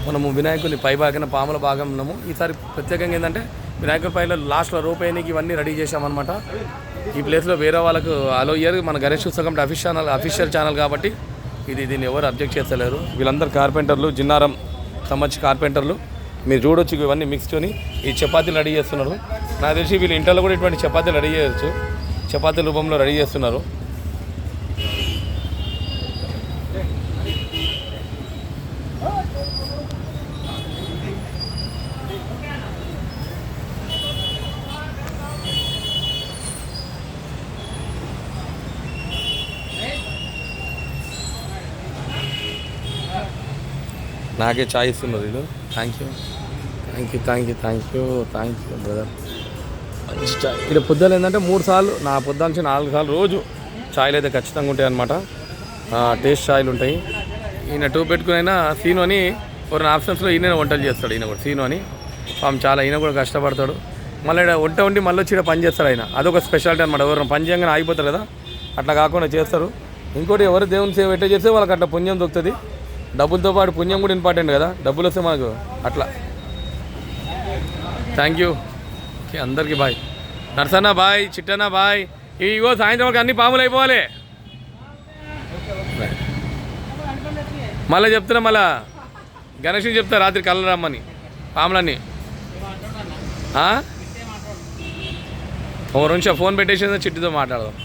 మనము వినాయకుని పై భాగన పాముల భాగం ఉన్నాము. ఈసారి ప్రత్యేకంగా ఏంటంటే వినాయకుడి పైన లాస్ట్లో రూపాయికి ఇవన్నీ రెడీ చేసామన్నమాట. ఈ ప్లేస్లో వేరే వాళ్ళకు అలో ఇయర్ మన గణేష్ ఉత్సవం కమిటీ అఫీషియల్ ఛానల్ కాబట్టి దీన్ని ఎవరు అబ్జెక్ట్ చేస్తలేరు. వీళ్ళందరూ కార్పెంటర్లు, జిన్నారం సంబంధించి కార్పెంటర్లు. మీరు చూడొచ్చు ఇవన్నీ మిక్స్కొని ఈ చపాతీలు రెడీ చేస్తున్నారు. నాకు తెలిసి వీళ్ళు ఇంట్లో కూడా ఇటువంటి చపాతీలు రెడీ చేయొచ్చు. చపాతీల రూపంలో రెడీ చేస్తున్నారు. నాకే చాయ్ ఇస్తున్నారు వీళ్ళు. Thank you brother. మంచి చాయ్. ఇక్కడ పొద్దులు ఏంటంటే 3 సార్లు, నా పొద్దు నుంచి 4 సార్లు రోజు ఛాయ్లు అయితే ఖచ్చితంగా ఉంటాయి అన్నమాట. టేస్ట్ ఛాయ్లు ఉంటాయి. ఈయన 2 పెట్టుకునైనా సీను అని కొన్ని ఆప్షన్స్లో ఈయన వంటలు చేస్తాడు. ఈయన కూడా సీను అని పాపం చాలా, ఈయన కూడా కష్టపడతాడు. మళ్ళీ వంట వండి మళ్ళీ వచ్చి పని చేస్తాడు ఆయన. అదొక స్పెషాలిటీ అనమాట. ఎవరైనా పని చేయగానే ఆగిపోతారు కదా, అట్లా కాకుండా చేస్తారు. ఇంకోటి ఎవరు దేవుని సేవ ఎట్లా చేస్తే వాళ్ళకి అట్లా పుణ్యం దొరుకుతుంది. డబ్బులతో పాటు పుణ్యం కూడా ఇంపార్టెంట్ కదా, డబ్బులు వస్తే మనకు అట్లా. Thank you. ఓకే, అందరికీ bye. Narsanna bye, Chittanna bye. ఇగో సాయంత్రం వరకు అన్ని పాములు అయిపోవాలి. మళ్ళీ చెప్తున్నా, మళ్ళా గణేష్ని చెప్తా రాత్రి కళ్ళ రమ్మని పాములన్నీ. ఒక నిమిషం ఫోన్ పెట్టేసి చిట్టుతో మాట్లాడదాం.